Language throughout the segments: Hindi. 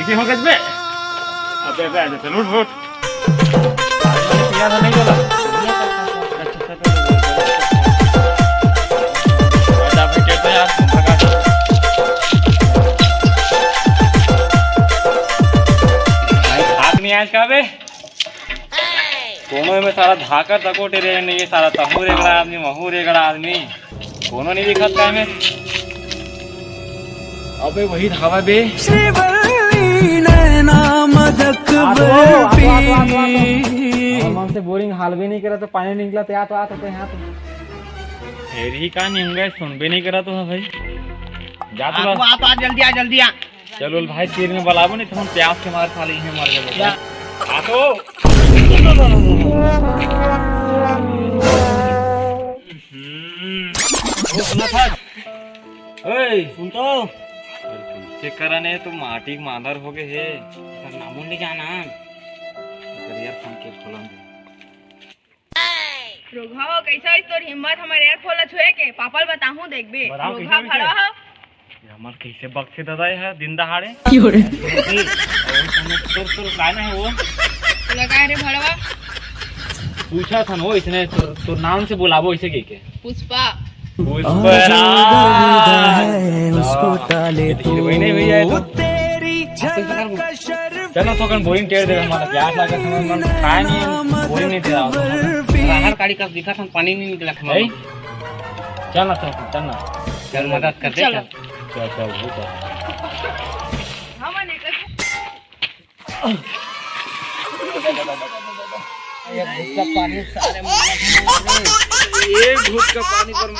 पीछे हो गए बे। अबे बे चल उठ उठ। पिया था नहीं बोला। आजा बेटे तो यार भगा दो। भाई भाग नहीं आज का बे। कोनो में सारा धाकर तकोटे रे नहीं, ये सारा तहू रेगड़ा आदमी महू रेगड़ा आदमी कोनो नहीं दिखत का में। अबे वही धावा बे। हमसे बोरिंग हाल भी नहीं करा तो पानी निकला तो आता तो यहाँ तो फिर ही कहा नहीं होंगे, सुन भी नहीं करा तो भाई जा तो आ जल्दी आ जल्दी आ। चलो भाई तीर में बलाबो नहीं तो हम प्यास के मार खा ली है मर गए। आ तो सुना था सुन तो कैसे कराने तो माटी मादर हो गए है नामुंडी जाना यार फोन के खोलन रोघा कैसा इस तोर हिम्मत हमारे यार खोला छुए के पापल बताहूं देखबे रोघा खड़ा हो हमर कैसे बक्से दादा है दिन दहाड़े क्यों रे तो लाना है वो लगा रे भड़वा पूछा था वो इसने तो नाम से बुलावो इसे के पुष्पा उसको टाले तो नहीं भैया तेरी चलो तो कन बोरिंग टेर दे हमारा प्यास लगा समझ मन खाए नहीं बोरिंग नहीं दे रहा बाहर गाड़ी का दिखा था पानी नहीं निकला भाई चल ना चल मदद कर दे चल हम नहीं कर ये घुट का पानी सारे ये घुट का पानी पर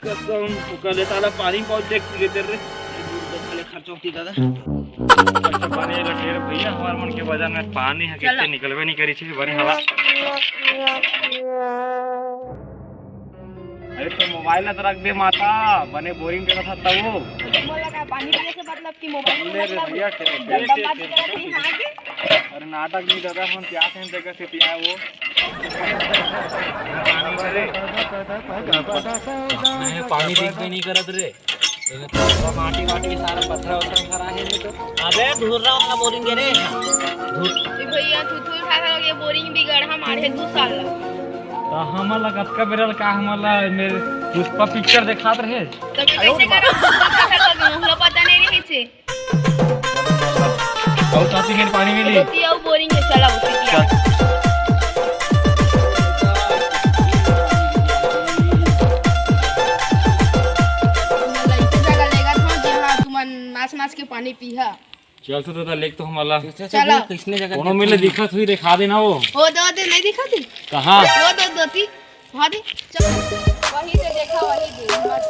कसम कले ताला पानी बहुत देख लेते रे दूर खर्चा होती दादा अच्छा पानी का ढेर भैया हमार मन के बाजार में पानी है कितने निकलबे नहीं करी छे बड़ी हवा। अरे तो मोबाइल ना रख दे माता बने बोरिंग के था तब वो बोला का पानी पीने से मतलब कि मोबाइल ले रे भैया अरे नाटक नहीं दादा हम प्यास है जगह से पिया वो पानी देख भी नहीं करत रे माटी वाटी सारा पत्थर उतर सारा है नहीं तो अबे ढूंढ रहा हूं बोरिंग के रे भैया तू खा ये बोरिंग बिगड़ हमारे 2 साल तो हमला कतका बेरल का हमला मेरे पुष्पा पिक्चर दिखात रहे तो कैसे करो हमला पता नहीं रही छे और साथी के पानी मिली होती है बोरिंग के चला उसी की मास के पानी पीहा चल तो दादा लेक तो हमला चलो किसने जगह कोनो मिले दिखत हुई दिखा देना वो दो दे नहीं दिखाती कहां दो दोती वहां दे चल वही से देखा वही दे मत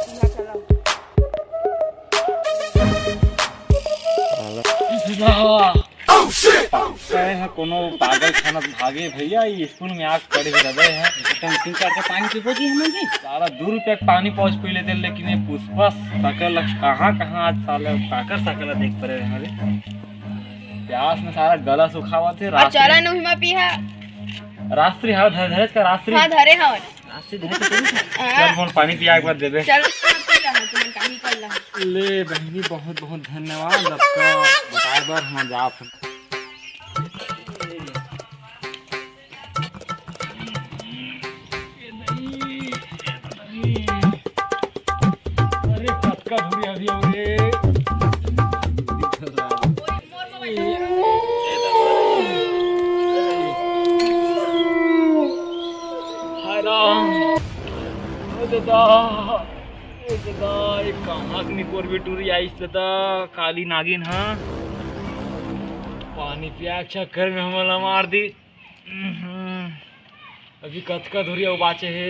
चला कोनो पागल खाना भागे भैया ये स्कूल में आग पड़े रहे हैं टंकी करके पानी की बोझी हमें सारा 2 रुपए पानी पहुंच पी लेते लेकिन ये पुष्पा सकल कहाँ आज साला काकर सकल देख पड़े हमारे प्यास में सारा गला सुखावा थे चला नहिमा पीहा राष्ट्रीय हवा धरे का राष्ट्रीय हां धरे हवा राष्ट्रीय धरे चल फोन पानी पिया एक बार दे दे चल तुम काहे कर ला ले बहनी बहुत बहुत धन्यवाद आपका बताए बार हम जा अरे कतका धुरी अभी रे हाय राम दादा कहाँ निकोर बिटूरी आइस दादा काली नागिन हाँ पानी पिया चक्कर में हमला मार दी अभी कतका धुरी बाचे है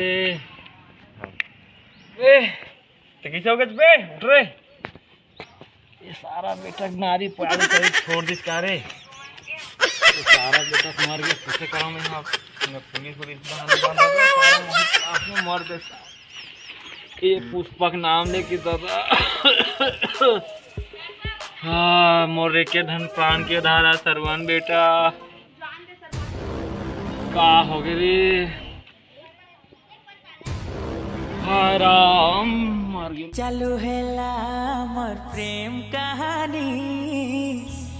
ए तो कैसे हो गए बे उठ रे ये सारा बेटा नारी पानी कर छोड़ दिस का रे ये सारा बेटा मर गया कैसे करा मैं यहाँ पुलिस मर दे ये पुष्पक नाम लेके दादा हाँ मोरे के धन प्राण के धारा सरवन बेटा का हो गए हाय राम मर गए चालू हेला मोर प्रेम कहानी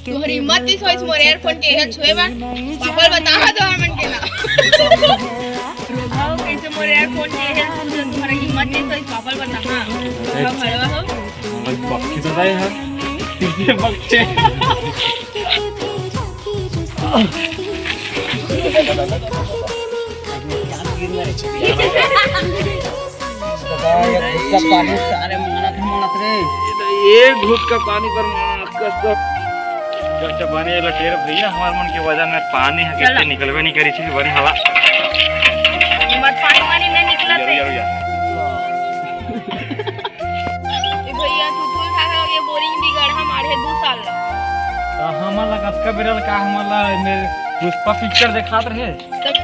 तुम्हारी हिम्मत इस होइस मोर एयरफोन के हेल छुए बा पापल बता तो मन के ना रोगाओ कैसे मोर एयरफोन के हेल छुए तुम्हारी हिम्मत इस होइस पापल बता रोगा भड़वा हो बक्की तो दे है ये बक्के पानी सारे मानत रे एक घूट का पानी पर कसो चाचा बने लटेर भैया हमार मन के वजह में पानी है कितने निकलवे नहीं करी थी बने हवा हिम्मत पानी वानी नहीं निकलत है ए भैया तू थोल खा ये बोरिंग बिगड़ हमारे 2 साल ला तो हमारा कतका बिरल का हमारा मेरे पुष्पा पिक्चर दिखात रहे तब